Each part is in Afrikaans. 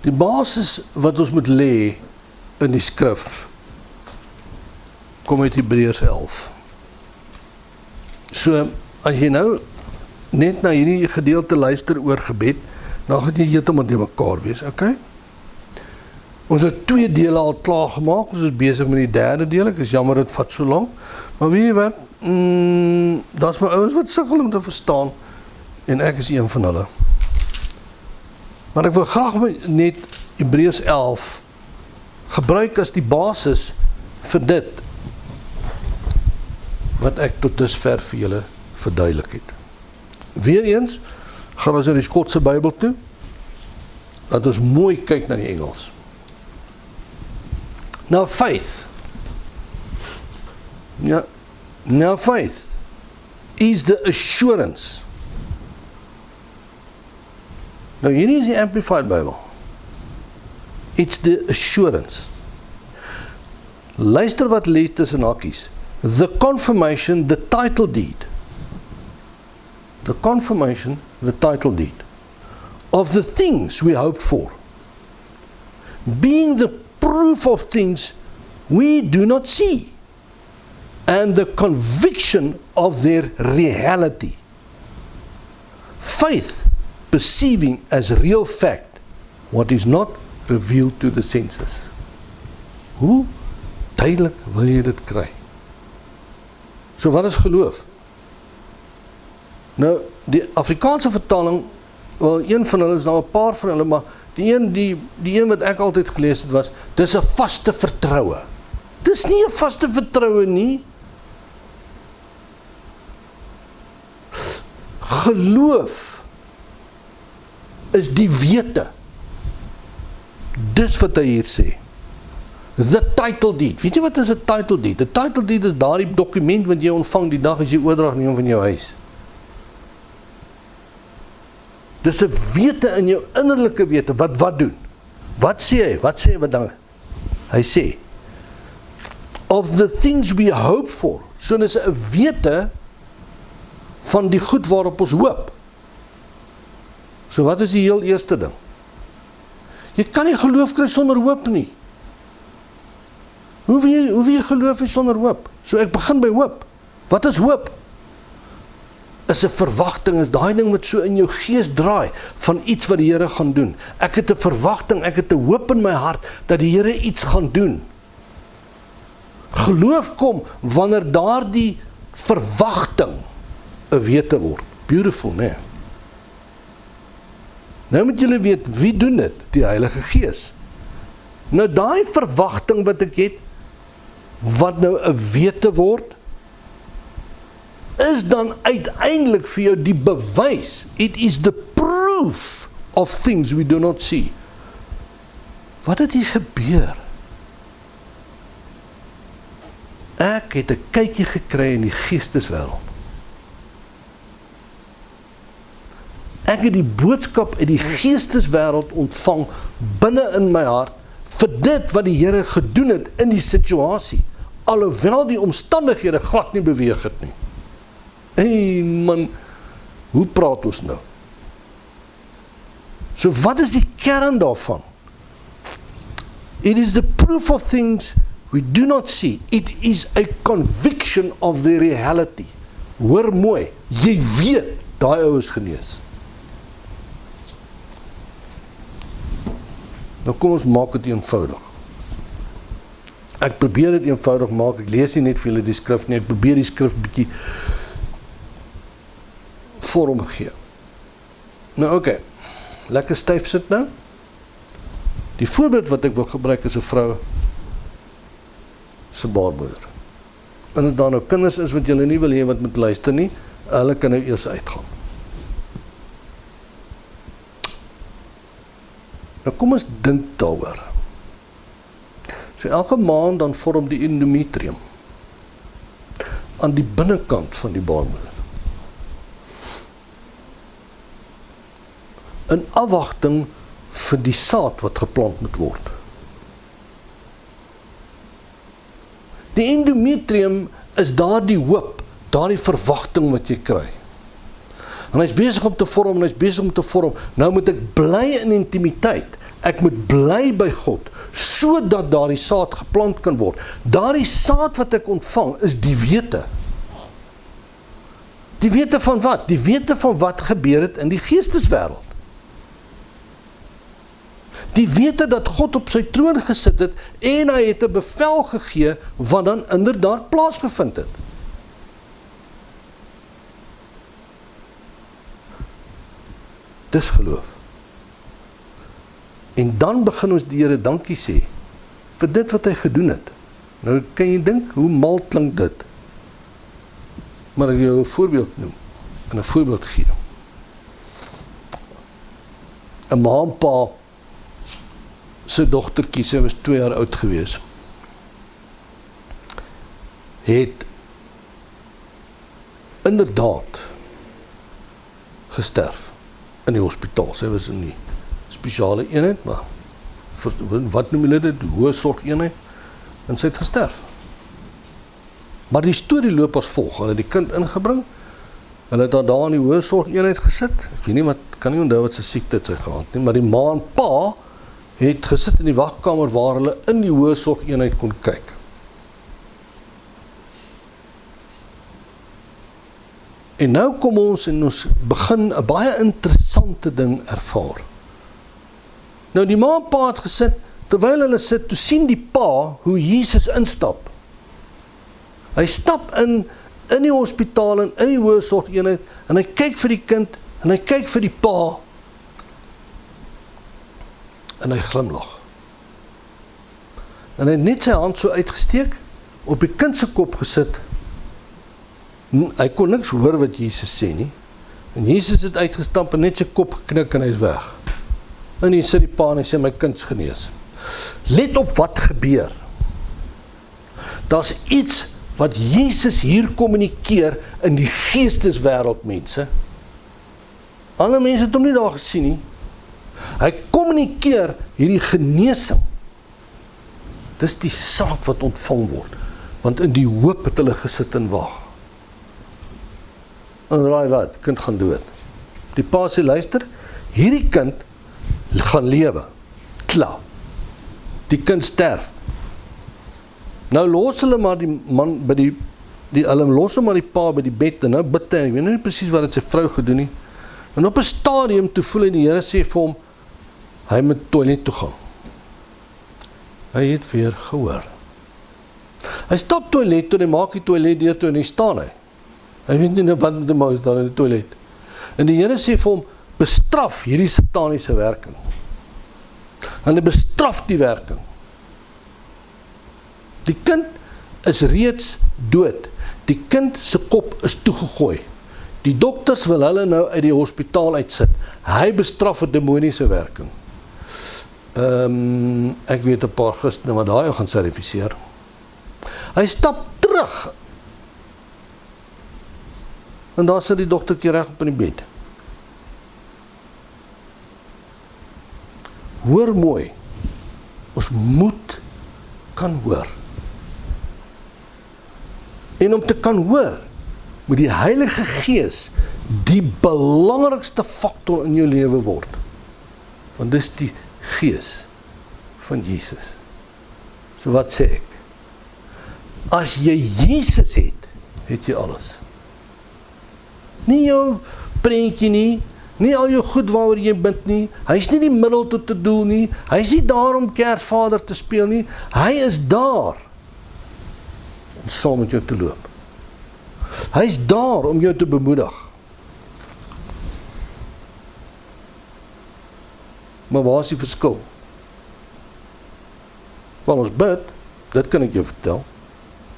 Die basis wat ons moet lê in die skrif, kom uit Hebreërs 11. So, as jy nou net na hierdie gedeelte luister oor gebed, dan gaan jy heeltemal te mekaar wees, okay? Ons het 2 dele al klaar gemaak, ons is besig met die 3de deel, ek is jammer dit vat so lank, maar weet jy wat, daar's my ouens wat sukkel om te verstaan, en ek is een van hulle. Maar ek wil graag net Hebreërs 11 gebruik as die basis vir dit, wat ek tot dusver vir julle verduidelik het. Weereens, gaan ons in die Skotse Bybel toe, dat ons mooi kyk na die Engels. Now faith, ja, now faith is the assurance. Nou hierdie is die Amplified Bible. It's the assurance. Luister wat lê tussen hakies. The confirmation, the title deed. The confirmation, the title deed of the things we hope for, being the proof of things we do not see, and the conviction of their reality. Faith perceiving as real fact what is not revealed to the senses. Hoe duidelik wil jy dit kry? So wat is geloof? Nou, die Afrikaanse vertaling, wel een van hulle is nou 'n paar van hulle, maar die een wat ek altyd gelees het was, dis 'n vaste vertroue. Dis nie 'n vaste vertroue nie. Geloof is die wete. Dis wat hy hier sê. The title deed. Weet jy wat is 'n title deed? 'n Title deed is daardie dokument wat jy ontvang die dag as jy oordrag neem van jou huis. Dis 'n wete in jou innerlike wete, wat doen? Wat sê hy? Wat sê hy wat dan? Hy sê, of the things we hope for. So dis 'n wete van die goed waarop ons hoop. So wat is die heel eerste ding? Jy kan nie geloof kry sonder hoop nie. Hoe wil jy geloof hê sonder hoop? So ek begin by hoop. Wat is hoop? Is 'n verwagting, is daai ding wat so in jou gees draai, van iets wat die Here gaan doen. Ek het 'n verwagting, ek het 'n hoop in my hart, dat die Here iets gaan doen. Geloof kom, wanneer daardie verwagting 'n wete word. Beautiful, né? Nou moet julle weet, wie doen dit? Die Heilige Gees. Nou daai verwagting wat ek het, wat nou 'n wete word, is dan uiteindelik vir jou die bewys. It is the proof of things we do not see. Wat het hier gebeur? Ek het 'n kykie gekry in die geesteswêreld. Ek het die boodskap uit die geesteswêreld ontvang binne in my hart vir dit wat die Here gedoen het in die situasie, alhoewel die omstandighede glad nie beweeg het nie. Hey man, hoe praat ons nou? So wat is die kern daarvan? It is the proof of things we do not see. It is a conviction of the reality. Hoor mooi, jy weet, daai ou is genees. Nou kom ons maak dit eenvoudig. Ek probeer dit eenvoudig maak, ek lees nie net vir julle die skrif nie, ek probeer die skrif bietjie vorm gee. Nou oké, lekker styf sit nou. Die voorbeeld wat ek wil gebruik is 'n vrou se baarmoeder. En as daar nou kinders is wat julle nie wil hê wat moet luister nie, hulle kan nou eers uitgaan. Nou kom ons dink daaroor. So elke maand dan vorm die endometrium aan die binnekant van die baarmoeder. In afwagting vir die saad wat geplant moet word. Die endometrium is daardie hoop, daardie verwagting wat jy kry. En hy's besig om te vorm, nou moet ek bly in intimiteit. Ek moet bly by God, sodat daardie saad geplant kan word. Daardie saad wat ek ontvang, is die wete. Die wete van wat? Die wete van wat gebeur het in die geesteswêreld. Die wete dat God op sy troon gesit het, en hy het 'n bevel gegee, wat dan inderdaad plaasgevind het. Dis geloof. En dan begin ons die Here dankie sê, vir dit wat hy gedoen het. Nou kan jy dink, hoe mal klink dit? Maar ek wil jou 'n voorbeeld noem, en 'n voorbeeld gee. 'n Ma en pa, sy dogtertjie, sy was 2 jaar oud gewees, het inderdaad gesterf in die hospitaal. Sy was in die spesiale eenheid, maar wat noem hulle dit, hoë sorg eenheid, en sy het gesterf. Maar die storie loop as volg. Hulle het die kind ingebring, hulle het haar daar in die hoë sorg eenheid gesit. Ek weet nie wat, kan nie onthou wat sy siekte het sy gehad nie, maar die ma en pa het gesit in die wagkamer waar hulle in die hoë sorg eenheid kon kyk. En nou kom ons en ons begin 'n baie interessante ding ervaar. Nou die ma en pa het gesit, terwyl hulle sit, toe sien die pa hoe Jesus instap. Hy stap in die hospitaal en in die hoë sorg eenheid, en hy kyk vir die kind, en hy kyk vir die pa, en hy glimlag. En hy het net sy hand so uitgesteek, op die kind se kop gesit. Hy kon niks hoor wat Jesus sê nie. En Jesus het uitgestamp en net sy kop geknik en hy is weg. En hier sit die pa en hy sê, my kind's genees. Let op wat gebeur. Daar's iets wat Jesus hier kommunikeer in die geesteswêreld, mense. Alle mense het hom nie daar gesien nie. Hy kommunikeer hierdie genesing. Dis die saad wat ontvang word, want in die hoop het hulle gesit en wag. En raai wat, kind gaan dood. Die pa sê, luister, hierdie kind gaan lewe. Klaar. Die kind sterf. Nou los hulle maar die man by hulle los hom maar die pa by die bed, en nou bid hy, ek weet nie presies wat het sy vrou gedoen nie. En op 'n stadium toe voel hy die Here sê vir hom, hy moet toilet toe gaan. Hy het weer gehoor. Hy stap toilet toe, hy maak die toilet deur toe en hy staan hy. Hy weet nie wat met hom is daar in die toilet. En die Here sê vir hom, bestraf hierdie sataniese werking. En hy bestraf die werking. Die kind is reeds dood. Die kind se kop is toegegooi. Die dokters wil hulle nou uit die hospitaal uitsit. Hy bestraf 'n demoniese werking. Ek weet 'n paar Christene wat daai gaan serifiseer. Hy stap terug. En daar sit die dogtertjie reg op in die bed. Hoor mooi. Ons moet kan hoor. En om te kan hoor, moet die Heilige Gees die belangrikste faktor in jou lewe word. Want dis die Gees van Jesus. So wat sê ek? As jy Jesus het, het jy alles. Nie jou prentjie nie, nie al jou goed waaroor jy bid nie, hy is nie die middel tot 'n doel nie, hy is nie daar om Kersvader te speel nie, hy is daar om saam met jou te loop. Hy is daar om jou te bemoedig. Maar waar is die verskil? Wel, ons bid, dit kan ek jou vertel,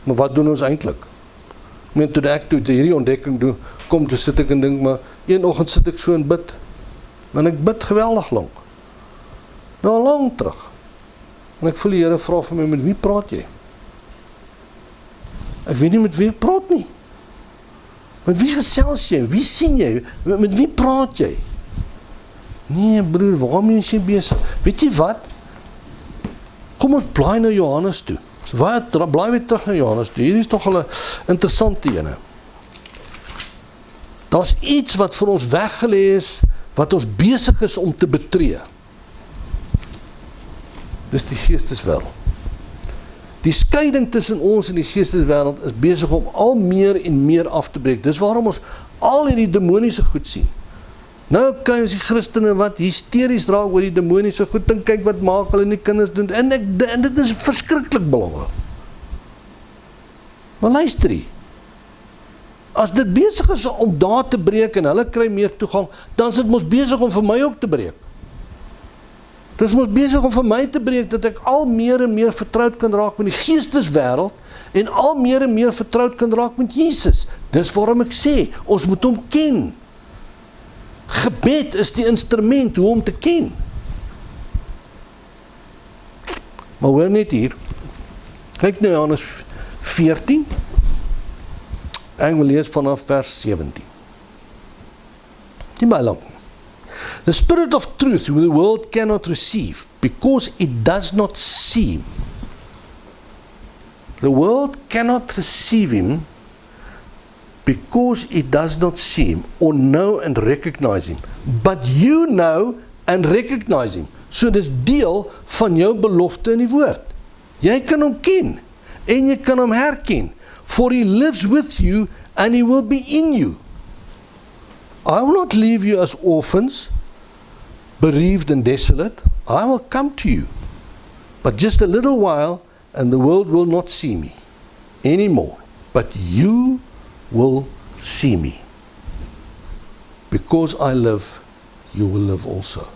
maar wat doen ons eintlik? Ek meen, toe ek hierdie ontdekking doen, kom, toe sit ek en dink, maar een oggend sit ek so en bid, en ek bid geweldig lank. Nou al lang terug. En ek voel die Here vra van my, met wie praat jy? Ek weet nie met wie ek praat nie. Met wie gesels jy? Wie sien jy? Met wie praat jy? Nee broer, waarmee is jy besig? Weet jy wat? Kom ons blaai nou Johannes toe. So blaai weer terug na Johannes toe. Hier is toch al 'n interessante ene. Daar's iets wat vir ons weggelê is, wat ons besig is om te betree. Dis die geesteswêreld. Die skeiding tussen ons en die geesteswêreld is besig om al meer en meer af te breek. Dis waarom ons al hierdie demoniese goed sien. Nou kry ons die Christene wat hysteries raak oor die demoniese goed, en kyk wat maak hulle en die kinders doen, en dit is verskriklik belangrik. Maar luister hier, as dit besig is om daar te breek en hulle kry meer toegang, dan is dit mos besig om vir my ook te breek. Dit is mos besig om vir my te breek, dat ek al meer en meer vertroud kan raak met die geesteswêreld, en al meer en meer vertroud kan raak met Jesus. Dis waarom ek sê, ons moet hom ken. Gebed is die instrument hoe om te ken. Maar hoor net hier, kyk nou Johannes 14, ek wil lees vanaf vers 17. Nie baie lang. The Spirit of truth the world cannot receive, because it does not see him. The world cannot receive him, because it does not see him, or know and recognize him. But you know and recognize him. So dis deel van jou belofte in die woord. Jy kan hom ken, en jy kan hom herken, for he lives with you, and he will be in you. I will not leave you as orphans, bereaved and desolate. I will come to you. But just a little while, and the world will not see me anymore. But you will see me. Because I live, you will live also.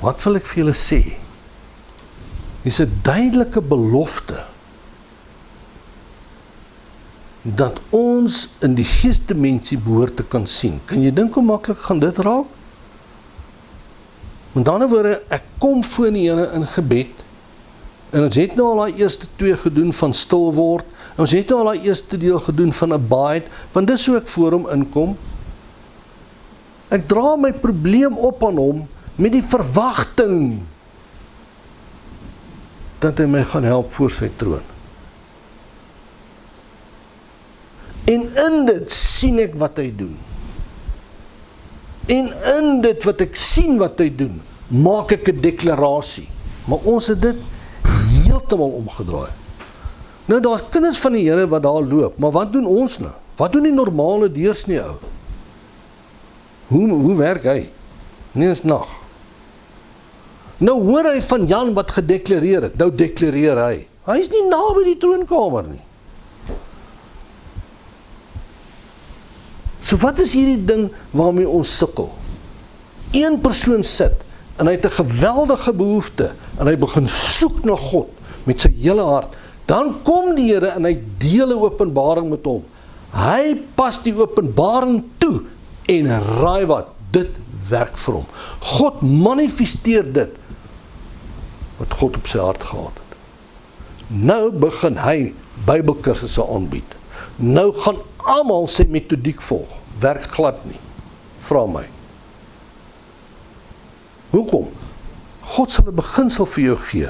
Wat wil ek vir julle sê? Dis 'n duidelike belofte dat ons in die geesdimensie behoort te kan sien. Kan jy dink hoe maklik gaan dit raak? Met ander woorde, ek kom voor die Here in gebed, en ons het nou al die eerste 2 gedoen van stil word, en ons het nou al die eerste deel gedoen van abide, want dis hoe ek voor hom inkom. Ek dra my probleem op aan hom, met die verwagting, dat hy my gaan help voor sy troon. En in dit sien ek wat hy doen. En in dit wat ek sien wat hy doen, maak ek 'n deklarasie. Maar ons het dit heeltemal omgedraai. Nou, daar's kinders van die Here wat daar loop, maar wat doen ons nou? Wat doen die normale deursnee ou? Hoe werk hy? Nee, is nag. Nou hoor hy van Jan wat gedeklareer het, nou deklareer hy. Hy is nie naby die troonkamer nie. So wat is hierdie ding waarmee ons sukkel? Een persoon sit, en hy het 'n geweldige behoefte, en hy begin soek na God, met sy hele hart. Dan kom die Here, en hy deel 'n openbaring met hom. Hy pas die openbaring toe, en raai wat, dit werk vir hom. God manifesteer dit, wat God op sy hart gehad het. Nou begin hy Bybelkursusse aanbied. Nou gaan almal sy metodiek volg. Werk glad nie. Vra my. Hoekom? God sal 'n beginsel vir jou gee,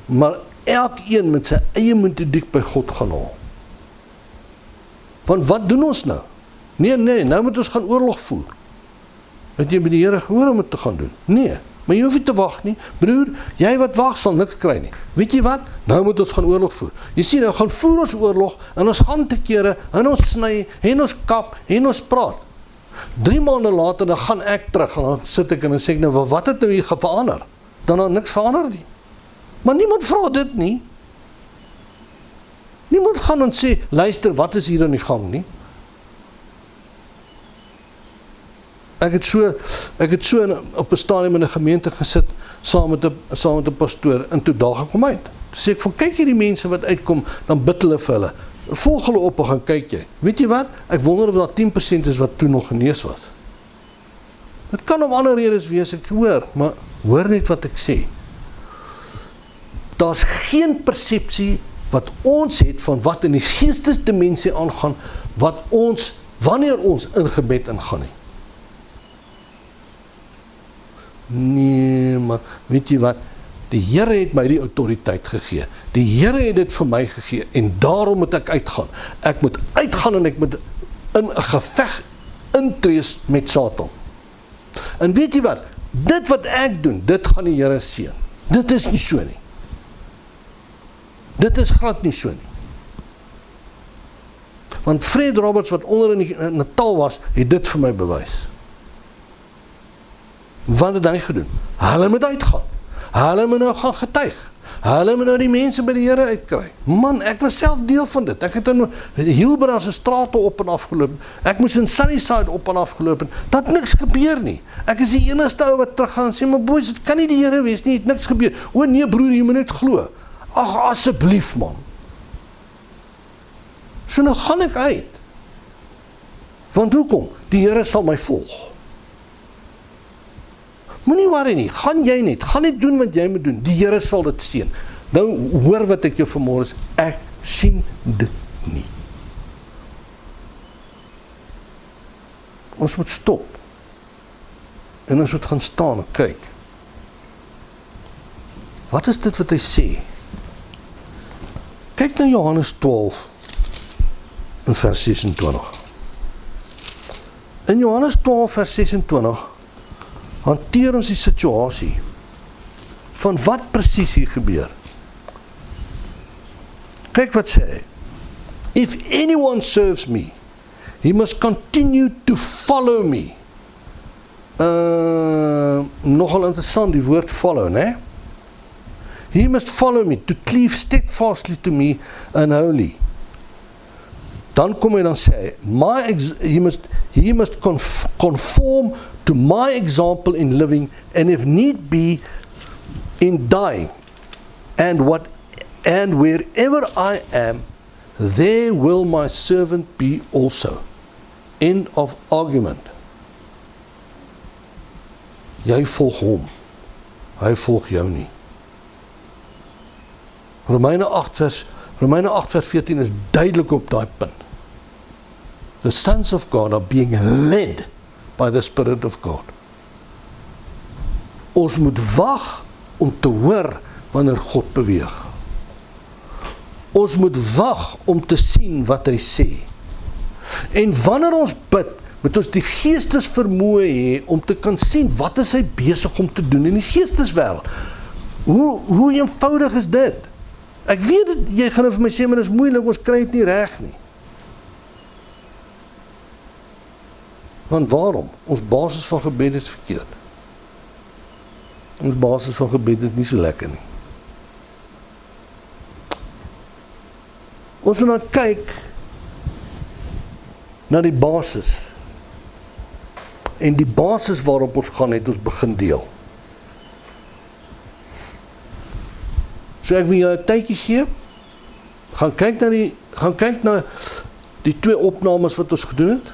maar elkeen met sy eie metodiek by God gaan haal. Want wat doen ons nou? Nee, nou moet ons gaan oorlog voer. Het jy by die Here gehoor om dit te gaan doen? Nee. Maar jy hoef nie te wag nie. Broer, jy wat wag sal niks kry nie. Weet jy wat? Nou moet ons gaan oorlog voer. Jy sien, nou gaan voer ons oorlog, en ons gaan te kere, en ons sny, en ons kap, en ons praat. 3 maande later, dan gaan ek terug, en dan sit ek en dan sê ek, nou, wat het nou hier verander? Dan het niks verander nie. Maar niemand vra dit nie. Niemand gaan en sê, luister, wat is hier aan die gang nie? Ek het so op 'n stadium in 'n gemeente gesit, saam met 'n pastoor, en toe daag ek hom uit. Toe sê ek van, kyk hierdie mense wat uitkom, dan bid hulle vir hulle. Volg hulle op en gaan kyk jy. Weet jy wat? Ek wonder of daar 10% is wat toe nog genees was. Dit kan om ander redes wees, ek hoor, maar hoor net wat ek sê. Daar's geen persepsie wat ons het van wat in die geestesdimensie aangaan, wanneer ons in gebed ingaan nie. Nee, maar weet jy wat? Die Here het my die autoriteit gegee. Die Here het dit vir my gegee, en daarom moet ek uitgaan. Ek moet uitgaan, en ek moet in 'n geveg intrees met Satan. En weet jy wat? dit wat ek doen, dit gaan die Here seën. Dit is nie so nie. Dit is glad nie so nie. Want Fred Roberts, wat onder in Natal was, het dit vir my bewys. Wat het hy gedoen? Hulle moet uitgaan. Hulle moet nou gaan getuig. Hulle moet nou die mense by die Here uitkry. Man, ek was self deel van dit. Ek het in Hilbera se strate op en afgeloop. Ek moes in Sunnyside op en afgeloop. Dat niks gebeur nie. Ek is die enigste ou wat terug gaan en sê, maar boys, dit kan nie die Here wees nie, het niks gebeur. O nee broer, jy moet net glo. Ag, asseblief man. So nou gaan ek uit. Want hoekom? Die Here sal my volg. Moenie worry nie, gaan jy net, gaan net doen wat jy moet doen, die Here sal dit seën. Nou hoor wat ek jou vanmôre sê, ek sien dit nie. Ons moet stop, en ons moet gaan staan en kyk. Wat is dit wat hy sê? Kyk na Johannes 12, in vers 26. In Johannes 12 vers 26 hanteer ons die situasie van wat presies hier gebeur. Kyk wat sê hy. If anyone serves me, he must continue to follow me. Nogal interessant die woord follow, né? He must follow me, to cleave steadfastly to me and wholly. Dan kom hy dan sê, he must conform to my example in living, and if need be, in dying. And wherever I am, there will my servant be also. End of argument. Jy volg hom, hy volg jou nie. Romeine 8 vers 14 is duidelik op daai punt. The sons of God are being led by the Spirit of God. Ons moet wag om te hoor wanneer God beweeg. Ons moet wag om te sien wat hy sê. En wanneer ons bid, moet ons die geestesvermoë hê om te kan sien wat is hy besig om te doen in die geesteswêreld. Hoe eenvoudig is dit? Ek weet dit, jy gaan vir my sê, maar dit is moeilik, ons kry dit nie reg nie. Want waarom? Ons basis van gebed is verkeerd. Ons basis van gebed is nie so lekker nie. Ons moet dan kyk na die basis. En die basis waarop ons gaan, het ons begin deel. So ek wil jou 'n tydjie gee, gaan kyk na die 2 opnames wat ons gedoen het,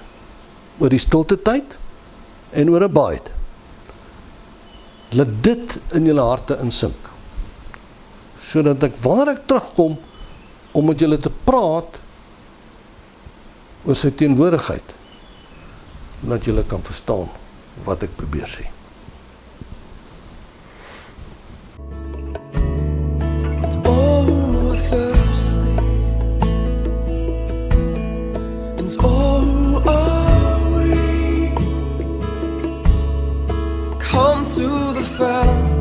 oor die stilte tyd, en oor abide. Laat dit in julle harte insink, sodat wanneer ek terugkom, om met julle te praat, oor sy teenwoordigheid, dat julle kan verstaan, wat ek probeer sê. Come to the fountain.